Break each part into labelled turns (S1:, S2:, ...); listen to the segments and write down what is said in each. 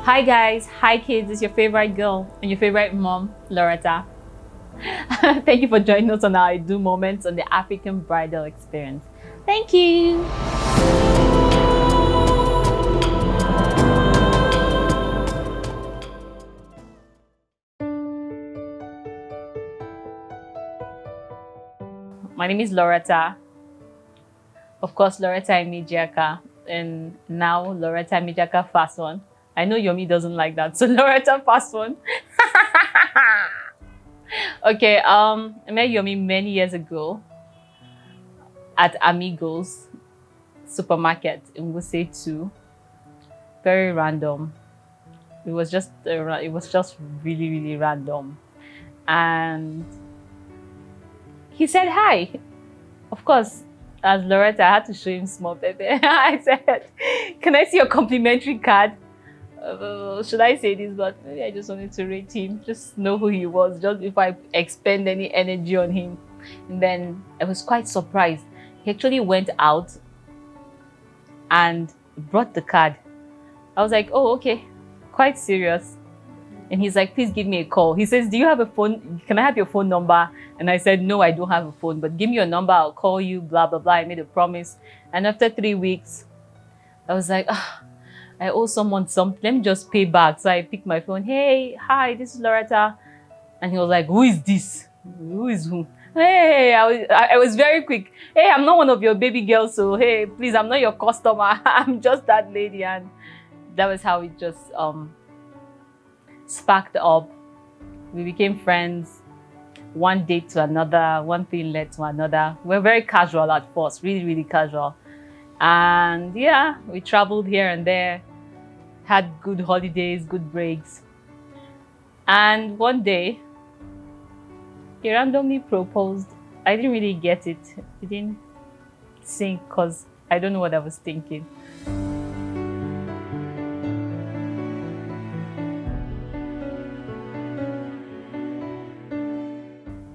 S1: Hi guys, hi kids, it's your favorite girl and your favorite mom, Loretta. Thank you for joining us on our I Do moments on the African bridal experience. Thank you. My name is Loretta. Of course, Loretta Imijaka, and now Loretta Imijaka FASUANS. I know Yomi doesn't like that, so Loretta FASUANS. Okay, I met Yomi many years ago at Amigos supermarket in Wuse 2. Very random. It was just really random, and he said hi. Of course, as Loretta, I had to show him small Pepe. I said, "Can I see your complimentary card?" Should I say this? But maybe I just wanted to rate him, just know who he was, just if I expend any energy on him. And then I was quite surprised. He actually went out and brought the card. I was like, oh, okay, quite serious. And he's like, please give me a call. He says, do you have a phone? Can I have your phone number? And I said, no, I don't have a phone, but give me your number. I'll call you, blah, blah, blah. I made a promise. And after 3 weeks, I was like, I owe someone something. Let me just pay back. So I picked my phone. Hey, hi, this is Loretta. And he was like, who is this? Who is who? Hey, I was very quick. Hey, I'm not one of your baby girls. So, hey, please, I'm not your customer. I'm just that lady. And that was how it just sparked up. We became friends. One date to another, one thing led to another. We're very casual at first, really casual. And yeah, we traveled here and there, had good holidays, good breaks. And one day, he randomly proposed. I didn't really get it. It didn't sink because I don't know what I was thinking.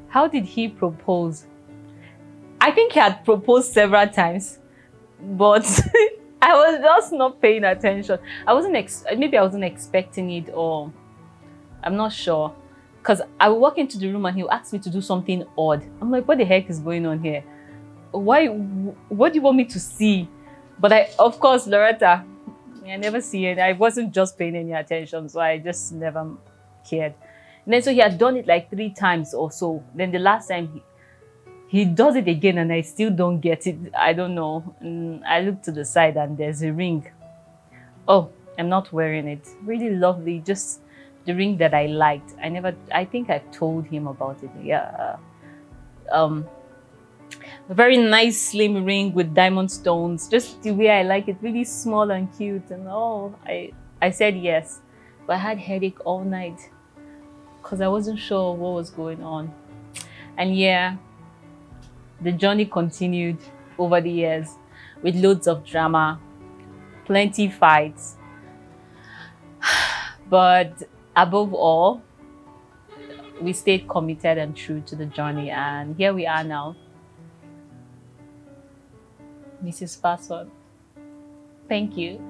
S1: How did he propose? I think he had proposed several times, but I was just not paying attention. Maybe I wasn't expecting it, or I'm not sure. Because I would walk into the room and he'll ask me to do something odd. I'm like, what the heck is going on here? Why? What do you want me to see? But of course, Loretta, I never see it. I wasn't just paying any attention, so I just never cared. And then so he had done it like 3 times or so. Then the last time he does it again and I still don't get it. I don't know. And I look to the side and there's a ring. Oh, I'm not wearing it. Really lovely. Just the ring that I liked. I think I told him about it. Yeah. A very nice slim ring with diamond stones. Just the way I like it. Really small and cute. And I said yes. But I had headache all night, because I wasn't sure what was going on. And yeah, the journey continued over the years with loads of drama, plenty fights. But above all, we stayed committed and true to the journey. And here we are now. Mrs. FASUANS, thank you.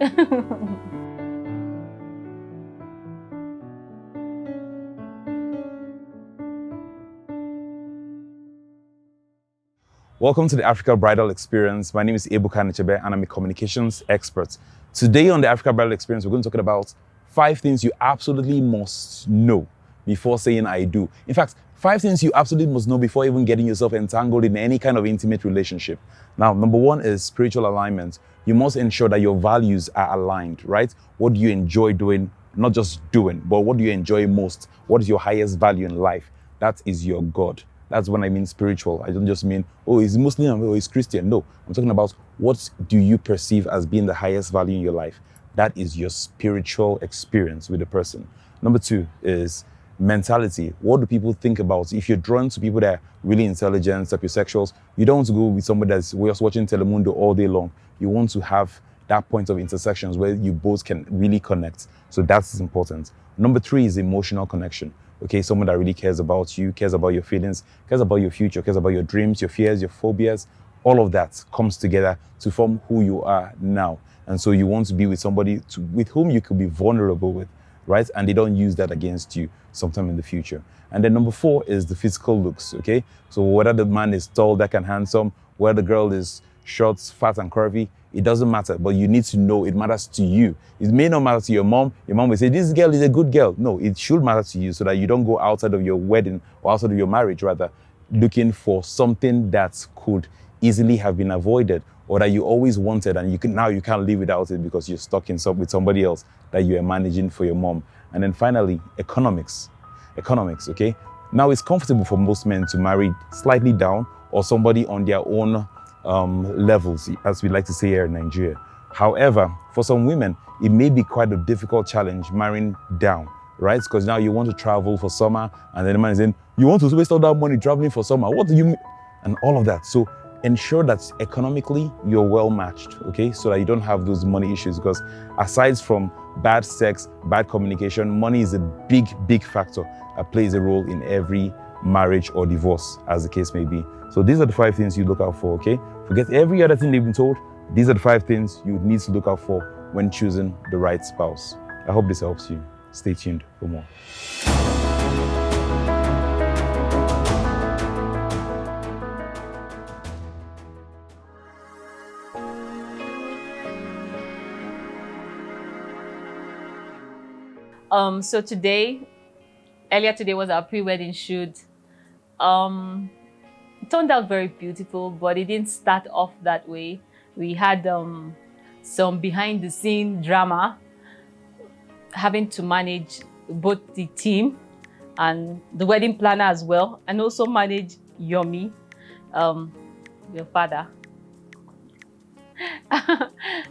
S2: Welcome to the Africa Bridal Experience. My name is Ebuka Nechebe and I'm a communications expert. Today on the Africa Bridal Experience, we're going to talk about 5 things you absolutely must know before saying I do. In fact, 5 things you absolutely must know before even getting yourself entangled in any kind of intimate relationship. Now, number 1 is spiritual alignment. You must ensure that your values are aligned, right? What do you enjoy doing? Not just doing, but what do you enjoy most? What is your highest value in life? That is your God. That's when I mean spiritual. I don't just mean, oh, he's Muslim or he's Christian. No, I'm talking about what do you perceive as being the highest value in your life? That is your spiritual experience with the person. Number 2 is mentality. What do people think about? If you're drawn to people that are really intelligent, sapiosexuals, you don't want to go with somebody that's just watching Telemundo all day long. You want to have that point of intersections where you both can really connect. So that's important. Number 3 is emotional connection. Okay, someone that really cares about you, cares about your feelings, cares about your future, cares about your dreams, your fears, your phobias, all of that comes together to form who you are now. And so you want to be with somebody with whom you could be vulnerable with, right? And they don't use that against you sometime in the future. And then number 4 is the physical looks, okay? So whether the man is tall, dark, and handsome, whether the girl is short, fat, and curvy, it doesn't matter. But you need to know it matters to you. It may not matter to your mom. Your mom will say, this girl is a good girl. No, it should matter to you so that you don't go outside of your wedding or outside of your marriage, rather, looking for something that could easily have been avoided or that you always wanted and you can't live without it because you're stuck with somebody else that you are managing for your mom. And then finally, economics, okay? Now it's comfortable for most men to marry slightly down or somebody on their own levels, as we like to say here in Nigeria. However, for some women, it may be quite a difficult challenge marrying down, right? Because now you want to travel for summer and then the man is saying, you want to waste all that money traveling for summer. What do you mean? And all of that. So ensure that economically you're well matched, okay? So that you don't have those money issues, because aside from bad sex, bad communication, money is a big, big factor that plays a role in every marriage or divorce, as the case may be. So these are the 5 things you look out for, okay? Forget every other thing they've been told. These are the 5 things you need to look out for when choosing the right spouse. I hope this helps you. Stay tuned for more.
S1: So earlier today was our pre-wedding shoot. It turned out very beautiful, but it didn't start off that way. We had some behind-the-scene drama, having to manage both the team and the wedding planner as well, and also manage Yomi, your father.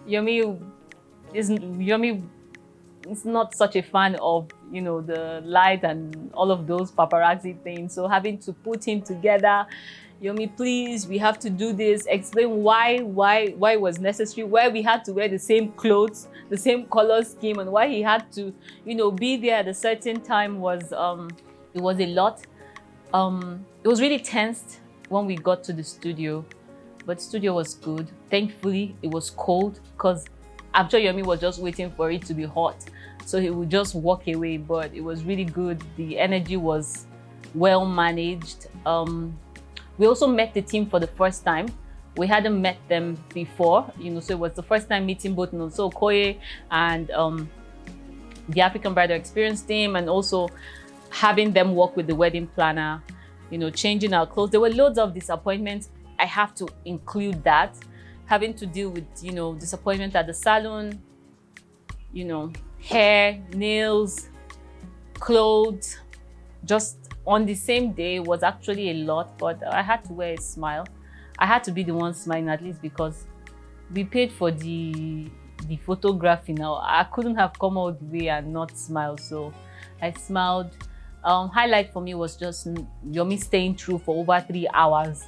S1: Yomi is not such a fan of, the light and all of those paparazzi things. So having to put him together, Yomi, please, we have to do this. Explain why it was necessary, why we had to wear the same clothes, the same color scheme, and why he had to, be there at a certain time was, it was a lot. It was really tensed when we got to the studio, but the studio was good. Thankfully, it was cold because I'm sure Yomi was just waiting for it to be hot, so he would just walk away, but it was really good. The energy was well managed. We also met the team for the first time. We hadn't met them before, so it was the first time meeting both Nonso Okoye and the African Bridal Experience team, and also having them work with the wedding planner, changing our clothes. There were loads of disappointments. I have to include that. Having to deal with, disappointment at the salon, hair, nails, clothes, just on the same day was actually a lot, but I had to wear a smile. I had to be the one smiling, at least because we paid for the photography now. I couldn't have come all the way and not smile, so I smiled. Highlight for me was just Yomi staying through for over 3 hours,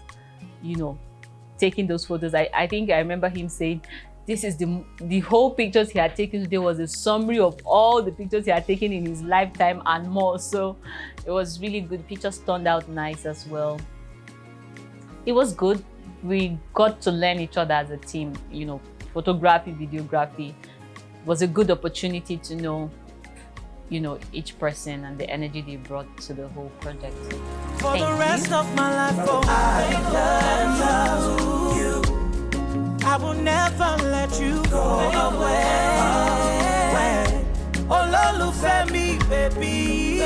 S1: taking those photos. I think I remember him saying this is the whole pictures he had taken today was a summary of all the pictures he had taken in his lifetime and more. So it was really good. Pictures turned out nice as well. It was good. We got to learn each other as a team. Photography, videography was a good opportunity to know each person and the energy they brought to the whole project.
S3: For the rest of my life, I love you. I will never let you go away. Olólùfẹ́ mi, baby.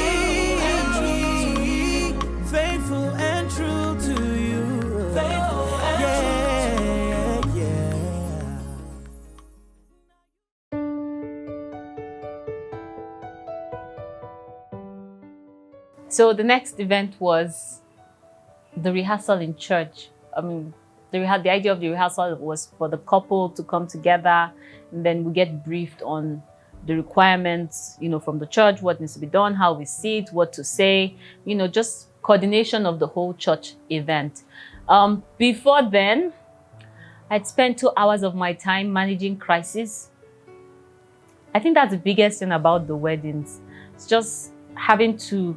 S3: Faithful and true to you. Faithful and true. Yeah.
S1: So the next event was the rehearsal in church. The idea of the rehearsal was for the couple to come together, and then we get briefed on the requirements, from the church, what needs to be done, how we sit, what to say, just coordination of the whole church event. Before then, I'd spent 2 hours of my time managing crisis. I think that's the biggest thing about the weddings. It's just having to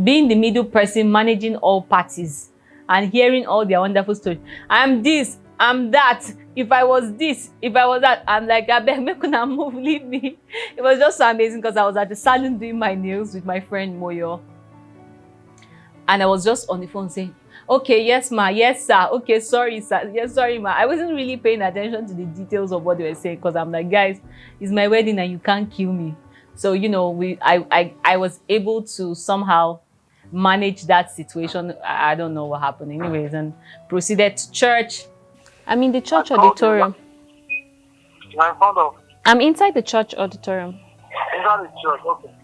S1: be the middle person, managing all parties and hearing all their wonderful stories. I'm this, I'm that. If I was this, if I was that, I'm like, I beg, make una move, leave me. It was just so amazing because I was at the salon doing my nails with my friend Moyo. And I was just on the phone saying, okay, yes, ma, yes, sir. Okay, sorry, sir. Yes, sorry, ma. I wasn't really paying attention to the details of what they were saying because I'm like, guys, it's my wedding and you can't kill me. So, you know, I was able to somehow manage that situation. I don't know what happened anyways, and proceeded to church. I'm in the church auditorium.
S4: You're in front of?
S1: I'm inside the church auditorium.
S4: Inside the church, okay.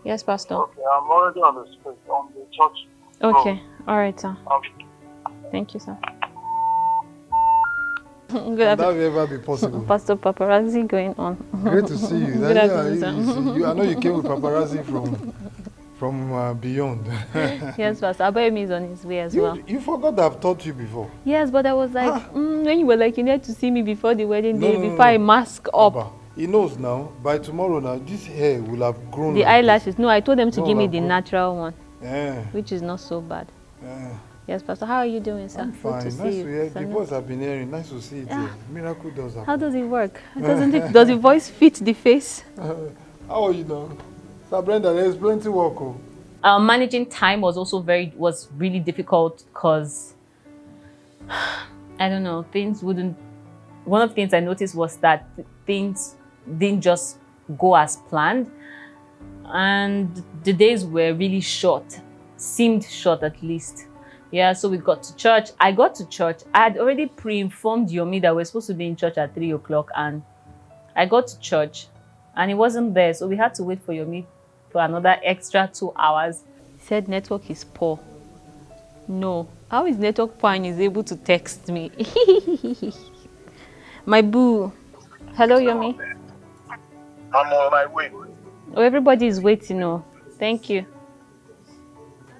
S1: Yes, Pastor.
S4: Okay, I'm already on the street, on the church.
S1: Okay, all right, sir.
S4: Okay.
S1: Thank you, sir.
S5: Can that ever be possible?
S1: Pastor Paparazzi going on.
S5: Great to see you.
S1: Good afternoon,
S5: I know you came with paparazzi from beyond.
S1: Yes, Pastor. Abayomi is on his way as well.
S5: You forgot that I've taught you before.
S1: Yes, but I was like, when you were like, you need to see me before the wedding day, before I mask up.
S5: Abba, he knows now. By tomorrow now, this hair will have grown.
S1: The
S5: like
S1: eyelashes.
S5: this.
S1: No, I told them to give me the natural one,
S5: Yeah.
S1: which is not so bad.
S5: Yeah.
S1: Yes, Pastor. How are you doing, sir?
S5: I'm fine.
S1: Good to
S5: Nice
S1: see
S5: to
S1: you.
S5: hear. The voice I've been hearing. Nice to see it here. Miracle does happen.
S1: How does it work? Does the voice fit the face?
S5: How are you now? Sir Brenda, there's plenty work. Oh.
S1: Managing time was also was really difficult because I don't know, things wouldn't. One of the things I noticed was that things didn't just go as planned, and the days were really short, seemed short at least. Yeah, so we got to church. I got to church. I had already pre-informed Yomi that we're supposed to be in church at 3 o'clock, and I got to church and he wasn't there, so we had to wait for Yomi for another extra 2 hours. He said network is poor. No, how is network poor and he's able to text me? My boo. Hello, Yomi.
S4: I'm on my way.
S1: Oh, everybody is waiting. Oh, thank you.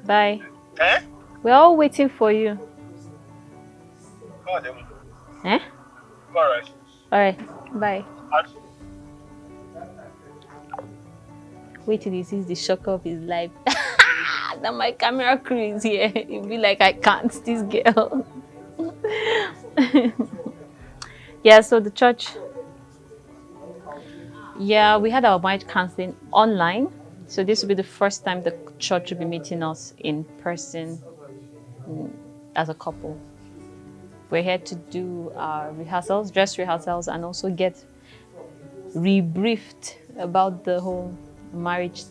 S1: Bye.
S4: Eh?
S1: We're all waiting for you.
S4: Go on, then.
S1: Eh?
S4: All right.
S1: All right. Bye. Wait till he sees the shock of his life. That my camera crew is here. He'll be like, I can't, this girl. Yeah, so the church. Yeah, we had our marriage counseling online. So this will be the first time the church will be meeting us in person as a couple. We're here to do our rehearsals, dress rehearsals, and also get rebriefed about the whole marriage.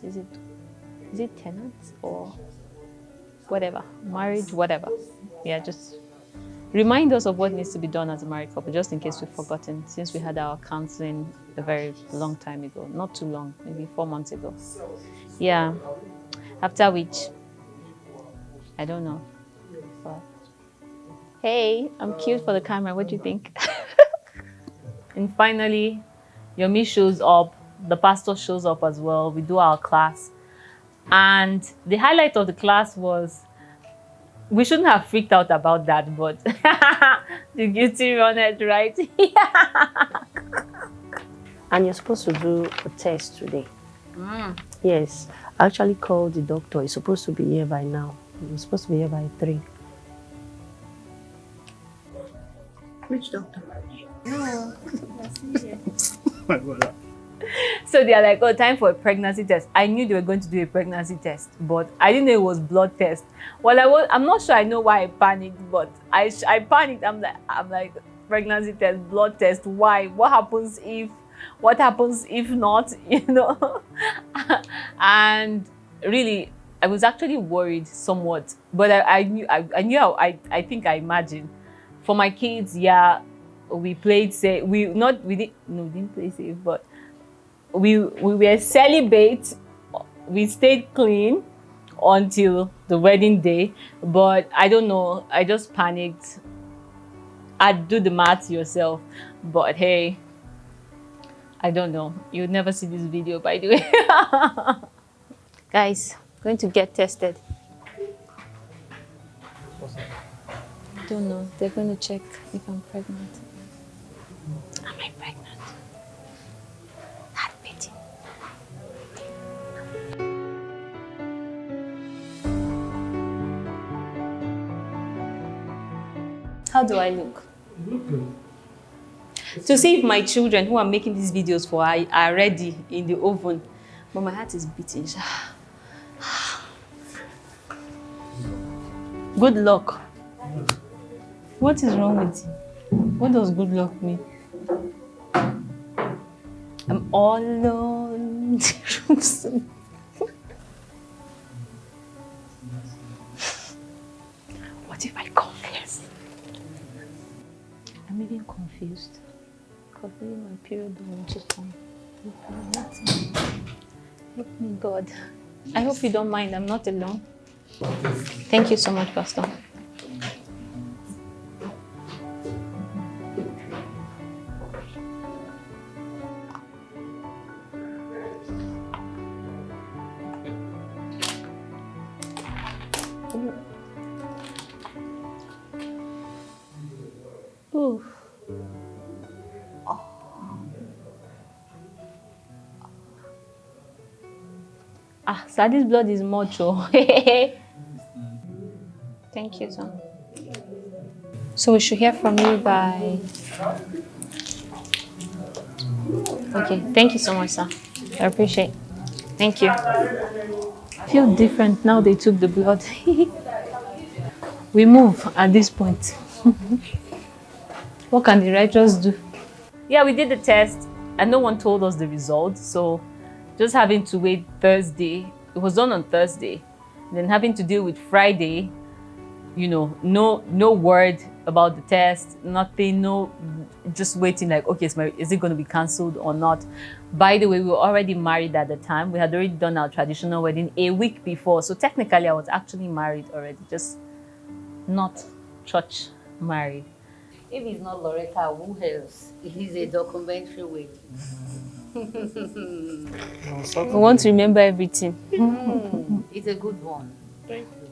S1: Is it tenants or whatever? Marriage, whatever. Yeah, just remind us of what needs to be done as a married couple, just in case we've forgotten, since we had our counseling a very long time ago. Not too long, maybe 4 months ago. Yeah. After which, I don't know. But hey, I'm cute for the camera. What do you think? And finally, Yomi shows up. The pastor shows up as well. We do our class. And the highlight of the class was, we shouldn't have freaked out about that, but the guilty runneth, right?
S6: And you're supposed to do a test today. Yes. I actually called the doctor. He's supposed to be here by now. He's supposed to be here by 3.
S7: Which doctor?
S1: So they're like, oh, time for a pregnancy test. I knew they were going to do a pregnancy test, but I didn't know it was blood test. Well, I'm not sure I know why I panicked, but I panicked. I'm like, pregnancy test, blood test. Why? What happens if not? You know? And really, I was actually worried somewhat, but I think I imagined. For my kids, yeah, we played safe. We didn't play safe, but we were celibate. We stayed clean until the wedding day, but I don't know, I just panicked. I'd do the math yourself, but hey, I don't know. You'd never see this video, by the way. Guys, going to get tested. I don't know. They're going to check if I'm pregnant. Am I pregnant? Heart beating. How do I look? To see if my children who I'm making these videos for are ready in the oven. But my heart is beating. Good luck. What is wrong with you? What does good luck mean? I'm all alone. What if I confess? I'm even confused. Because maybe my period don't want to come. Help me, God. I hope you don't mind. I'm not alone. Thank you so much, Pastor. Ooh. Sir, this blood is much. Oh. Thank you, sir. So we should hear from you by... Okay, thank you so much, sir. I appreciate it. Thank you. I feel different now they took the blood. We move at this point. What can the righteous do? Yeah, we did the test and no one told us the results. So just having to wait Thursday. It was done on Thursday. Then having to deal with Friday, you know, no word about the test, nothing, just waiting like, okay, is it going to be cancelled or not? By the way, we were already married at the time. We had already done our traditional wedding a week before. So technically I was actually married already, just not church married.
S8: If it's not Loretta, who else? It is a documentary wedding.
S1: We want to remember everything.
S8: It's a good one.
S1: Thank you.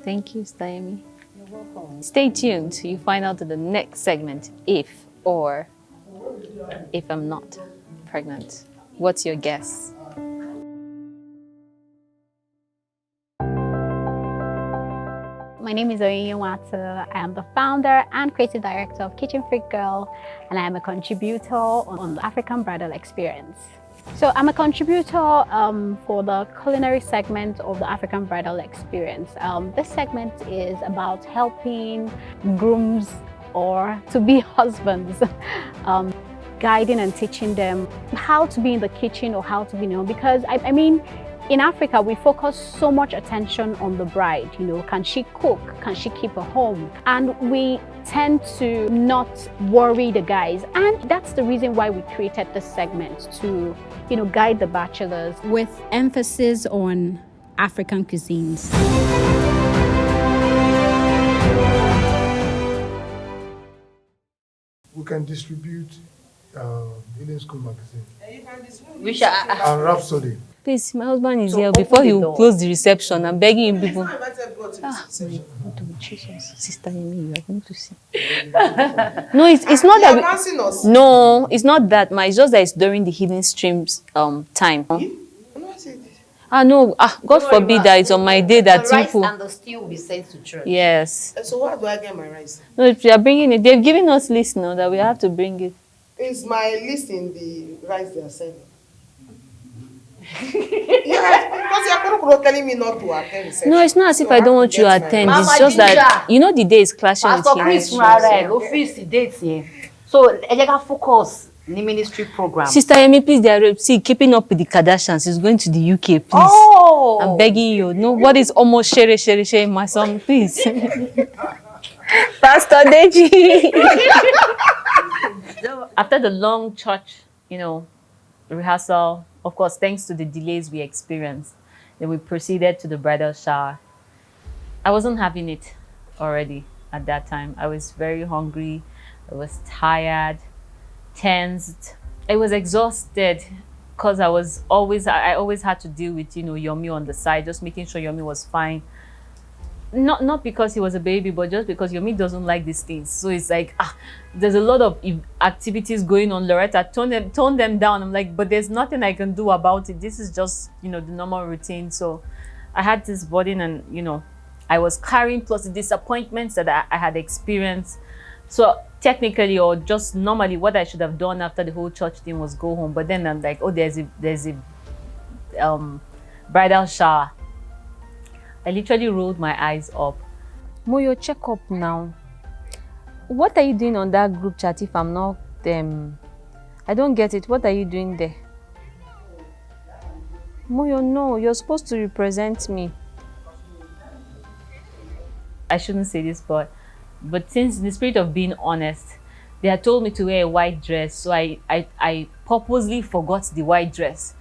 S1: Thank you, Stayemi.
S8: You're welcome.
S1: Stay tuned. You find out in the next segment if I'm not pregnant. What's your guess?
S9: My name is Yomi. I am the founder and creative director of Kitchen Freak Girl, and I am a contributor on the African Bridal Experience. So I'm a contributor for the culinary segment of the African Bridal Experience. This segment is about helping grooms or to-be husbands, guiding and teaching them how to be in the kitchen or how to be, because I mean, in Africa, we focus so much attention on the bride, can she cook? Can she keep a home? And we tend to not worry the guys. And that's the reason why we created this segment to, guide the bachelors.
S10: With emphasis on African cuisines.
S5: We can distribute Healing School magazine.
S8: And
S5: Rhapsody.
S1: Please, my husband is
S8: So
S1: here.
S8: open
S1: Before
S8: the
S1: you
S8: door.
S1: close the reception, I'm begging you people.
S7: Jesus.
S1: Sister Yomi, you are going to see. No, it's not that. No, it's not that. It's just that it's during the healing streams time. No, God forbid that it's on my day that
S8: the rice
S1: people.
S8: and the stew will be sent to church.
S1: Yes.
S11: So where do I get my rice?
S1: No, if you are bringing it, they've given us list now that we have to bring it.
S11: Is my list in the rice they are selling? Yeah, because you're telling me not to attend reception.
S1: No, it's not as if I don't want you to attend.
S8: Mama
S1: It's just that the day is clashing with
S8: Pastor,
S1: healing
S8: please,
S1: streams.
S8: office dates here. So, I got focus in the ministry program.
S1: Sister Yomi, please, keeping up with the Kardashians is going to the UK, please.
S8: Oh!
S1: I'm begging you. No, what is almost share, my son, please. Pastor Deji. After the long church, rehearsal, of course, thanks to the delays we experienced, then we proceeded to the bridal shower. I wasn't having it already at that time. I was very hungry. I was tired, tensed. I was exhausted because I always had to deal with, Yomi on the side, just making sure Yomi was fine. Not because he was a baby, but just because Yomi doesn't like these things. So it's like, there's a lot of activities going on. Loretta, tone them down. I'm like, but there's nothing I can do about it. This is just, the normal routine. So I had this burden and, I was carrying plus the disappointments that I had experienced. So technically, or just normally, what I should have done after the whole church thing was go home. But then I'm like, oh, there's a bridal shower. I literally rolled my eyes up. Moyo, check up now. What are you doing on that group chat if I'm not I don't get it. What are you doing there? Moyo, no, you're supposed to represent me. I shouldn't say this, but since in the spirit of being honest, they had told me to wear a white dress, so I purposely forgot the white dress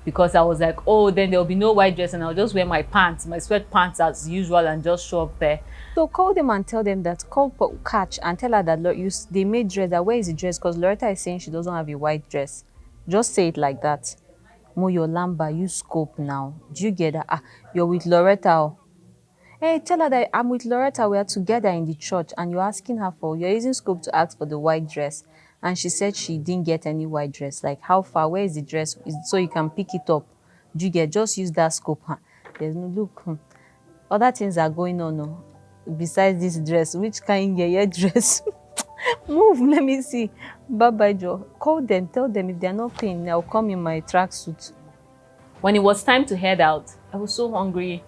S1: because I was like, oh, then there'll be no white dress and I'll just wear my pants, my sweatpants as usual and just show up there. So call them and tell them that, call Catch and tell her that they made dress, that where is the dress? Because Loretta is saying she doesn't have a white dress. Just say it like that. Moyo Lamba, you scope now. Do you get that? Ah, you're with Loretta. Oh. Hey, tell her that I'm with Loretta. We are together in the church and you're asking her you're using scope to ask for the white dress. And she said she didn't get any white dress. Like, how far? Where is the dress? So you can pick it up. Do you get? Just use that scope. Huh? There's no look. Other things are going on. No? Besides this dress, which kind of your dress? Move, let me see. Bye-bye, Joe. Call them, tell them if they're not paying, I'll come in my tracksuit. When it was time to head out, I was so hungry.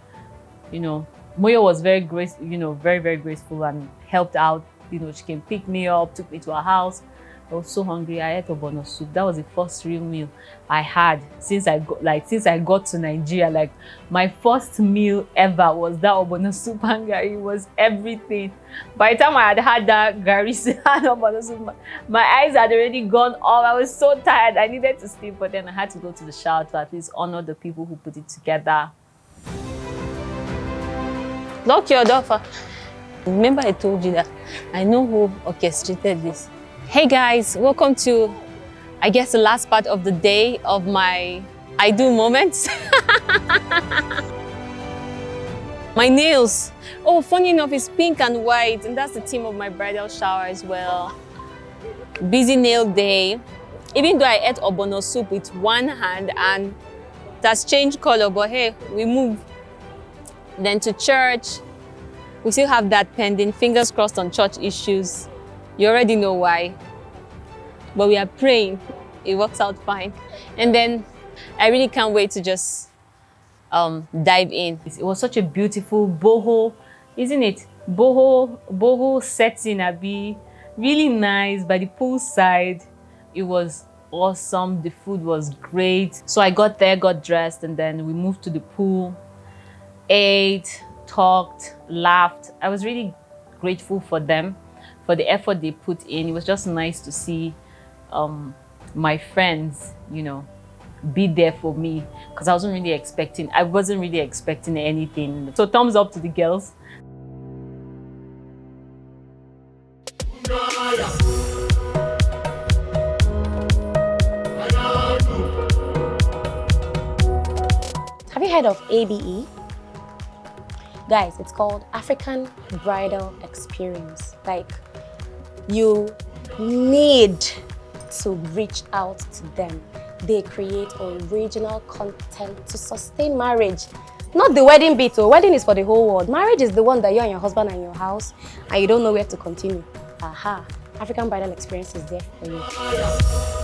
S1: You know, Moyo was very very graceful and helped out. You know, she came pick me up, took me to her house. I was so hungry. I ate ogbono soup. That was the first real meal I had since I got to Nigeria. Like, my first meal ever was that ogbono soup and gari. It was everything. By the time I had that gari and ogbono soup, my eyes had already gone off. I was so tired. I needed to sleep, but then I had to go to the shower to at least honor the people who put it together. Lock your door. Remember I told you that I know who orchestrated this. Hey guys, welcome to, I guess, the last part of the day of my I do moments. My nails. Oh, funny enough, it's pink and white, and that's the theme of my bridal shower as well. Busy nail day. Even though I ate ogbono soup with one hand and it has changed color, but hey, we move. Then to church. We still have that pending, fingers crossed on church issues. You already know why. But we are praying it works out fine. And then I really can't wait to just dive in. It was such a beautiful boho, isn't it? Boho setting, Abi. Really nice by the poolside. It was awesome. The food was great. So I got there, got dressed, and then we moved to the pool, ate, talked, laughed. I was really grateful for them, for the effort they put in. It was just nice to see my friends, you know, be there for me, because I wasn't really expecting anything. So thumbs up to the girls.
S12: Have you heard of ABE? Guys, it's called African Bridal Experience. Like, you need to reach out to them. They create original content to sustain marriage. Not the wedding bit. Wedding is for the whole world. Marriage is the one that you and your husband are in your house and you don't know where to continue. Aha! African Bridal Experience is there for you.